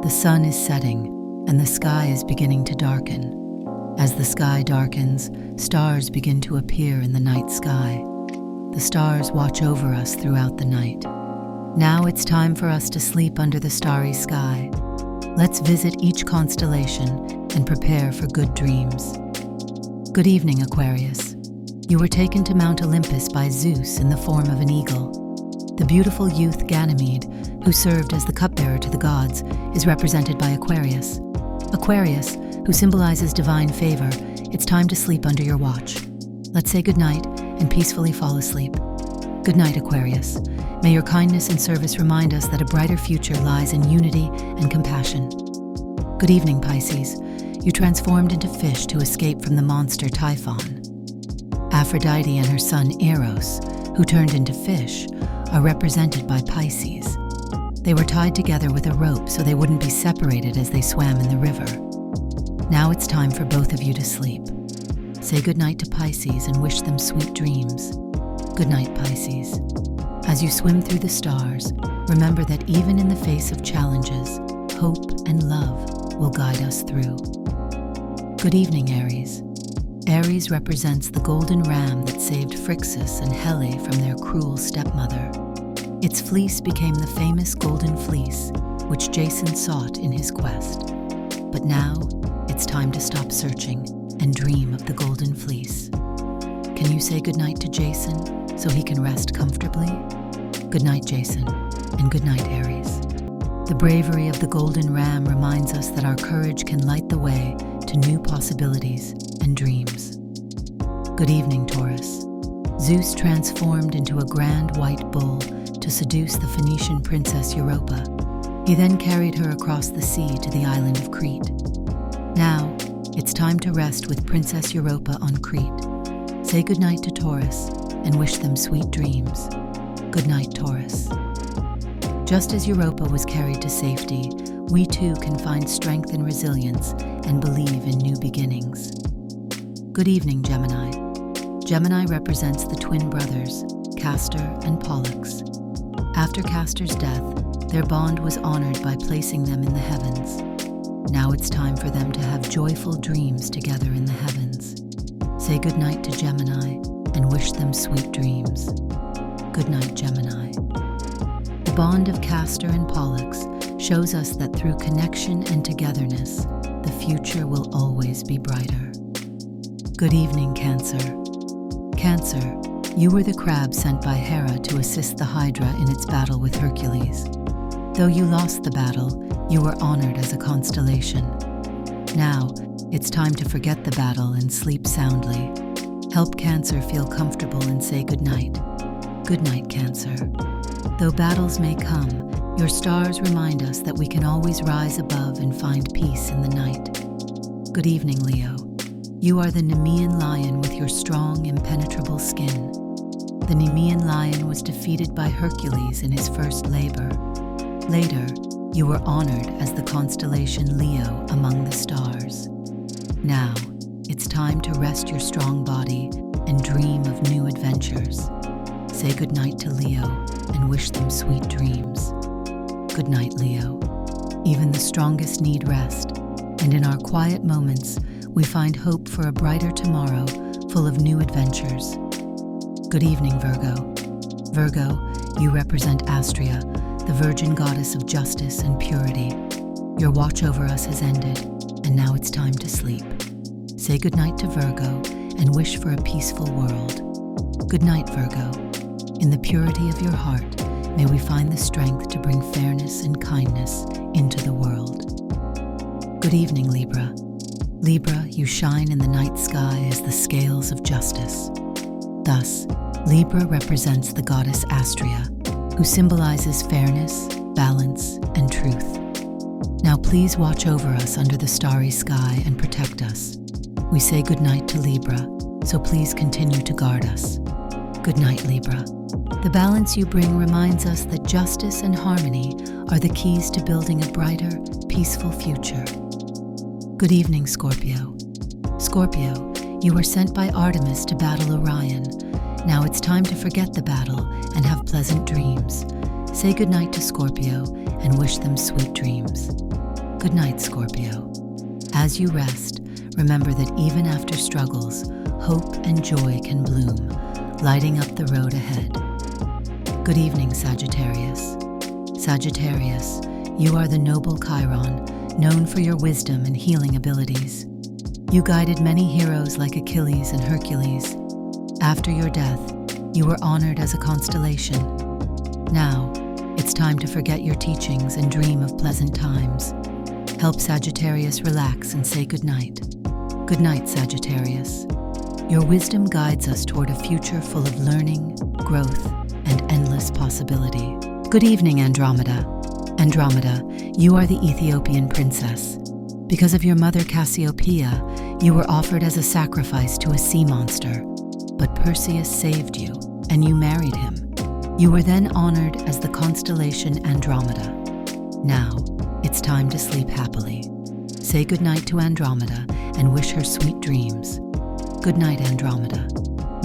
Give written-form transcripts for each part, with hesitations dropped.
The sun is setting, and the sky is beginning to darken. As the sky darkens, stars begin to appear in the night sky. The stars watch over us throughout the night. Now it's time for us to sleep under the starry sky. Let's visit each constellation and prepare for good dreams. Good evening, Aquarius. You were taken to Mount Olympus by Zeus in the form of an eagle. The beautiful youth Ganymede, who served as the cupbearer to the gods, is represented by Aquarius. Aquarius, who symbolizes divine favor, it's time to sleep under your watch. Let's say goodnight and peacefully fall asleep. Good night, Aquarius. May your kindness and service remind us that a brighter future lies in unity and compassion. Good evening, Pisces. You transformed into fish to escape from the monster Typhon. Aphrodite and her son Eros, who turned into fish, are represented by Pisces. They were tied together with a rope so they wouldn't be separated as they swam in the river. Now it's time for both of you to sleep. Say goodnight to Pisces and wish them sweet dreams. Good night, Pisces. As you swim through the stars, remember that even in the face of challenges, hope and love will guide us through. Good evening, Aries. Aries represents the golden ram that saved Phrixus and Helle from their cruel stepmother. Its fleece became the famous golden fleece, which Jason sought in his quest. But now, it's time to stop searching and dream of the golden fleece. Can you say goodnight to Jason so he can rest comfortably? Good night, Jason, and good night, Aries. The bravery of the golden ram reminds us that our courage can light the way to new possibilities and dreams. Good evening, Taurus. Zeus transformed into a grand white bull to seduce the Phoenician princess Europa. He then carried her across the sea to the island of Crete. Now, it's time to rest with Princess Europa on Crete. Say goodnight to Taurus and wish them sweet dreams. Good night, Taurus. Just as Europa was carried to safety, we too can find strength and resilience and believe in new beginnings. Good evening, Gemini. Gemini represents the twin brothers, Castor and Pollux. After Castor's death, their bond was honored by placing them in the heavens. Now it's time for them to have joyful dreams together in the heavens. Say goodnight to Gemini and wish them sweet dreams. Good night, Gemini. The bond of Castor and Pollux shows us that through connection and togetherness, the future will always be brighter. Good evening, Cancer. Cancer, you were the crab sent by Hera to assist the Hydra in its battle with Hercules. Though you lost the battle, you were honored as a constellation. Now, it's time to forget the battle and sleep soundly. Help Cancer feel comfortable and say goodnight. Good night, Cancer. Though battles may come, your stars remind us that we can always rise above and find peace in the night. Good evening, Leo. You are the Nemean lion with your strong, impenetrable skin. The Nemean lion was defeated by Hercules in his first labor. Later, you were honored as the constellation Leo among the stars. Now, it's time to rest your strong body and dream of new adventures. Say goodnight to Leo and wish them sweet dreams. Good night, Leo. Even the strongest need rest, and in our quiet moments, we find hope for a brighter tomorrow full of new adventures. Good evening, Virgo. Virgo, you represent Astrea, the virgin goddess of justice and purity. Your watch over us has ended, and now it's time to sleep. Say goodnight to Virgo and wish for a peaceful world. Good night, Virgo. In the purity of your heart, may we find the strength to bring fairness and kindness into the world. Good evening, Libra. Libra, you shine in the night sky as the scales of justice. Thus, Libra represents the goddess Astrea, who symbolizes fairness, balance, and truth. Now please watch over us under the starry sky and protect us. We say goodnight to Libra, so please continue to guard us. Good night, Libra. The balance you bring reminds us that justice and harmony are the keys to building a brighter, peaceful future. Good evening, Scorpio. Scorpio, you were sent by Artemis to battle Orion. Now it's time to forget the battle and have pleasant dreams. Say goodnight to Scorpio and wish them sweet dreams. Good night, Scorpio. As you rest, remember that even after struggles, hope and joy can bloom, lighting up the road ahead. Good evening, Sagittarius. Sagittarius, you are the noble Chiron, known for your wisdom and healing abilities. You guided many heroes like Achilles and Hercules. After your death, you were honored as a constellation. Now, it's time to forget your teachings and dream of pleasant times. Help Sagittarius relax and say goodnight. Good night, Sagittarius. Your wisdom guides us toward a future full of learning, growth, and endless possibility. Good evening, Andromeda. Andromeda, you are the Ethiopian princess. Because of your mother Cassiopeia, you were offered as a sacrifice to a sea monster. But Perseus saved you, and you married him. You were then honored as the constellation Andromeda. Now, it's time to sleep happily. Say goodnight to Andromeda and wish her sweet dreams. Good night, Andromeda.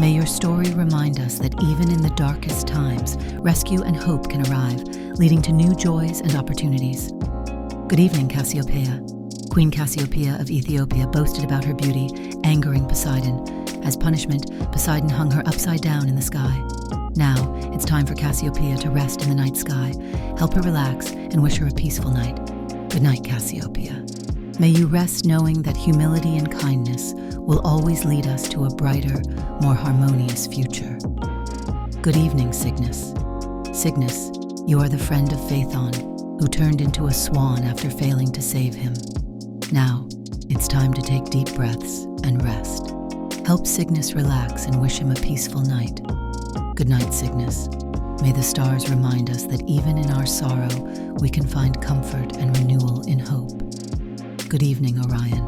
May your story remind us that even in the darkest times, rescue and hope can arrive, leading to new joys and opportunities. Good evening, Cassiopeia. Queen Cassiopeia of Ethiopia boasted about her beauty, angering Poseidon. As punishment, Poseidon hung her upside down in the sky. Now, it's time for Cassiopeia to rest in the night sky. Help her relax and wish her a peaceful night. Good night, Cassiopeia. May you rest knowing that humility and kindness will always lead us to a brighter, more harmonious future. Good evening, Cygnus. Cygnus, you are the friend of Phaethon, who turned into a swan after failing to save him. Now, it's time to take deep breaths and rest. Help Cygnus relax and wish him a peaceful night. Good night, Cygnus. May the stars remind us that even in our sorrow, we can find comfort and renewal in hope. Good evening, Orion.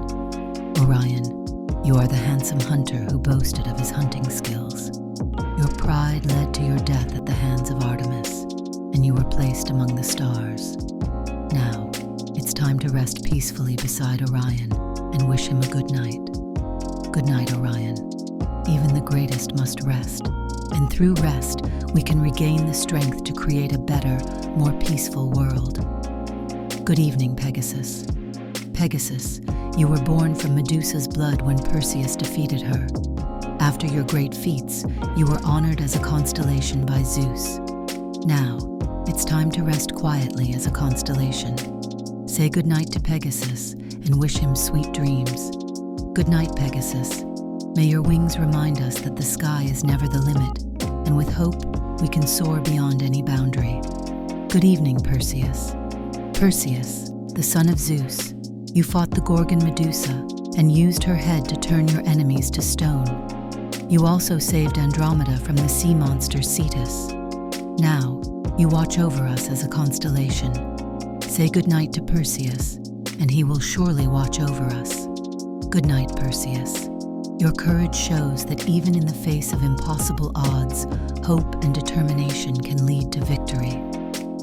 Orion, you are the handsome hunter who boasted of his hunting skills. Your pride led to your death at the hands of Artemis, and you were placed among the stars. Now, it's time to rest peacefully beside Orion and wish him a good night. Good night, Orion. Even the greatest must rest, and through rest, we can regain the strength to create a better, more peaceful world. Good evening, Pegasus. Pegasus, you were born from Medusa's blood when Perseus defeated her. After your great feats, you were honored as a constellation by Zeus. Now, it's time to rest quietly as a constellation. Say goodnight to Pegasus and wish him sweet dreams. Good night, Pegasus. May your wings remind us that the sky is never the limit, and with hope, we can soar beyond any boundary. Good evening, Perseus. Perseus, the son of Zeus, you fought the Gorgon Medusa and used her head to turn your enemies to stone. You also saved Andromeda from the sea monster Cetus. Now, you watch over us as a constellation. Say goodnight to Perseus, and he will surely watch over us. Good night, Perseus. Your courage shows that even in the face of impossible odds, hope and determination can lead to victory.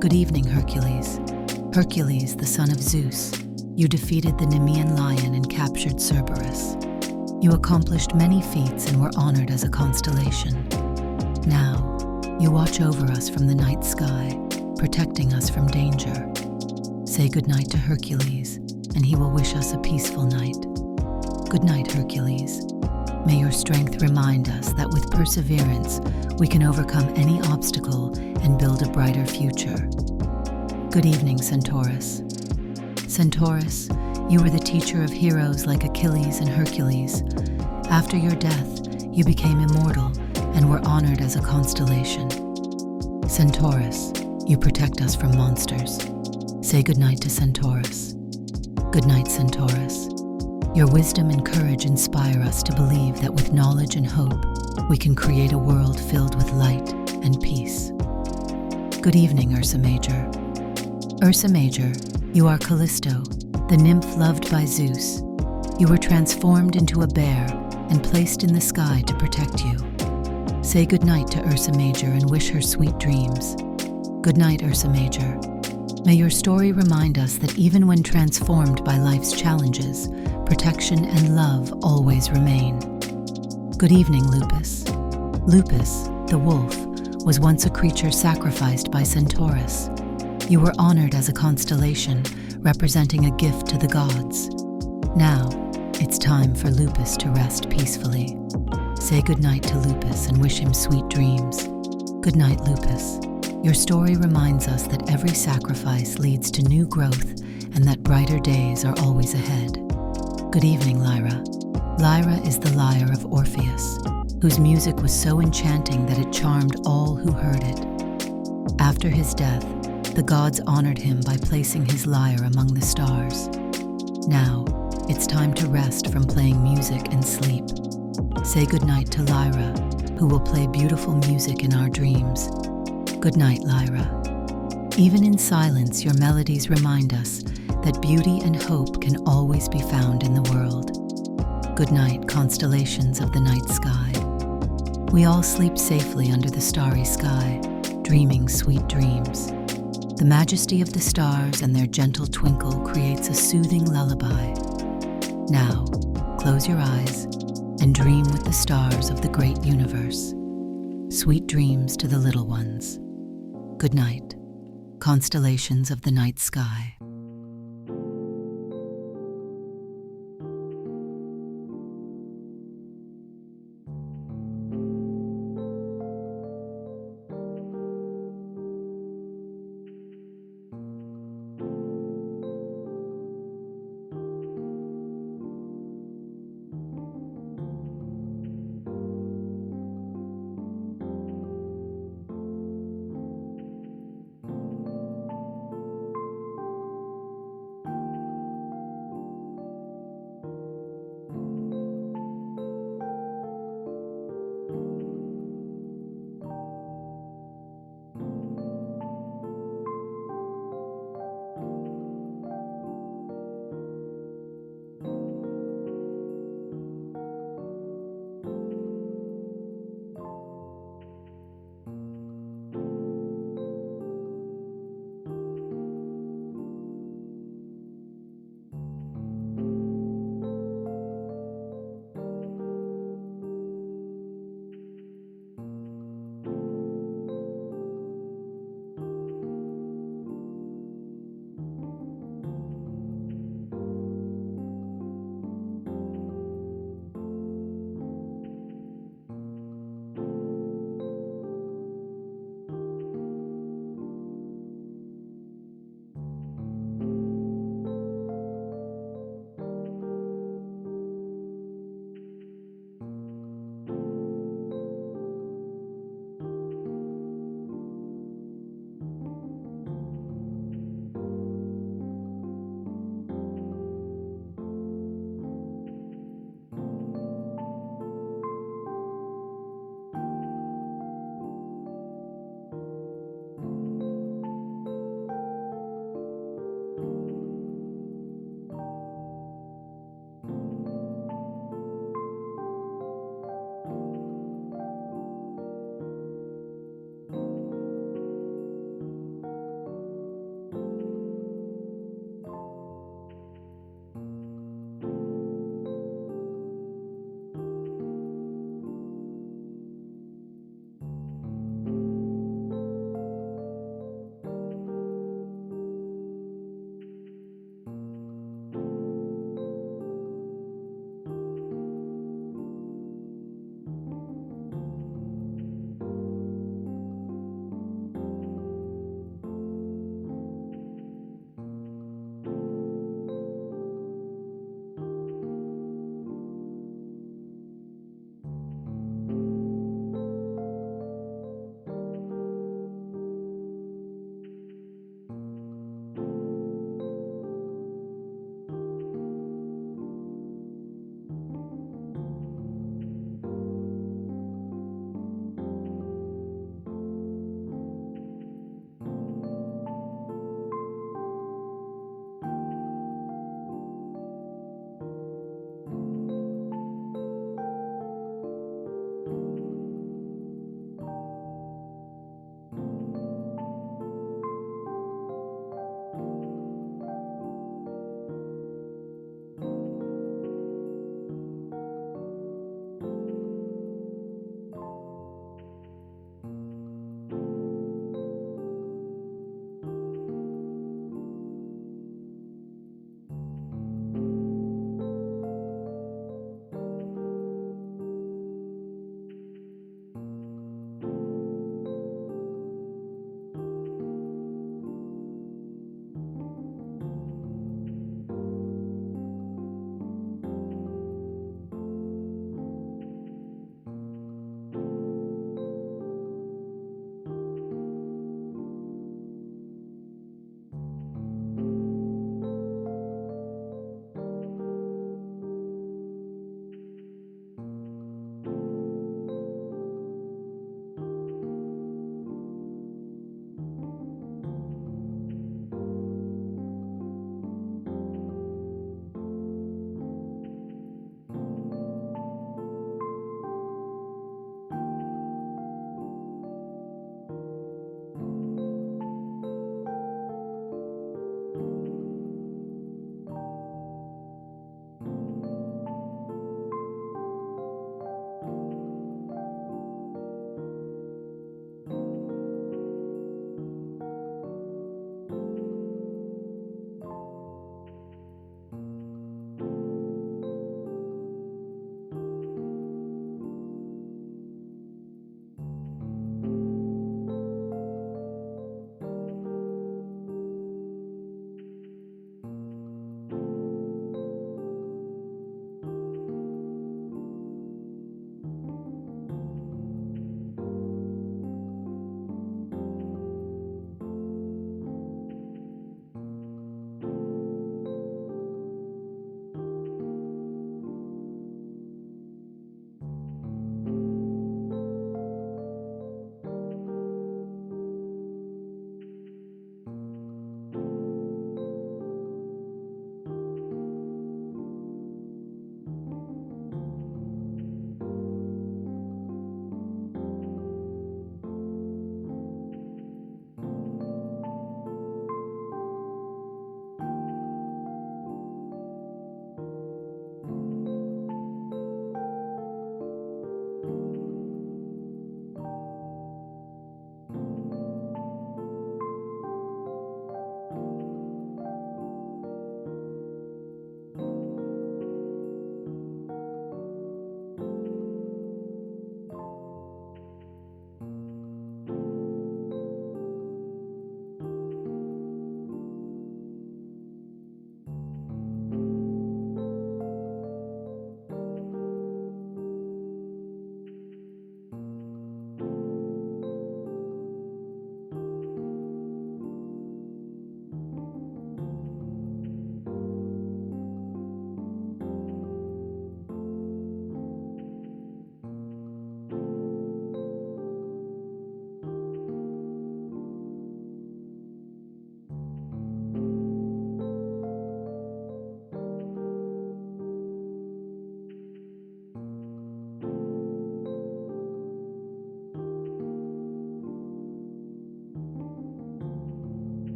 Good evening, Hercules. Hercules, the son of Zeus, you defeated the Nemean lion and captured Cerberus. You accomplished many feats and were honored as a constellation. Now, you watch over us from the night sky, protecting us from danger. Say goodnight to Hercules, and he will wish us a peaceful night. Good night, Hercules. May your strength remind us that with perseverance, we can overcome any obstacle and build a brighter future. Good evening, Centaurus. Centaurus, you were the teacher of heroes like Achilles and Hercules. After your death, you became immortal and were honored as a constellation. Centaurus, you protect us from monsters. Say goodnight to Centaurus. Good night, Centaurus. Your wisdom and courage inspire us to believe that with knowledge and hope, we can create a world filled with light and peace. Good evening, Ursa Major. Ursa Major, you are Callisto, the nymph loved by Zeus. You were transformed into a bear and placed in the sky to protect you. Say goodnight to Ursa Major and wish her sweet dreams. Good night, Ursa Major. May your story remind us that even when transformed by life's challenges, protection and love always remain. Good evening, Lupus. Lupus, the wolf, was once a creature sacrificed by Centaurus. You were honored as a constellation, representing a gift to the gods. Now, it's time for Lupus to rest peacefully. Say goodnight to Lupus and wish him sweet dreams. Good night, Lupus. Your story reminds us that every sacrifice leads to new growth and that brighter days are always ahead. Good evening, Lyra. Lyra is the lyre of Orpheus, whose music was so enchanting that it charmed all who heard it. After his death, the gods honored him by placing his lyre among the stars. Now, it's time to rest from playing music and sleep. Say goodnight to Lyra, who will play beautiful music in our dreams. Good night, Lyra. Even in silence, your melodies remind us that beauty and hope can always be found in the world. Good night, constellations of the night sky. We all sleep safely under the starry sky, dreaming sweet dreams. The majesty of the stars and their gentle twinkle creates a soothing lullaby. Now, close your eyes and dream with the stars of the great universe. Sweet dreams to the little ones. Good night, constellations of the night sky.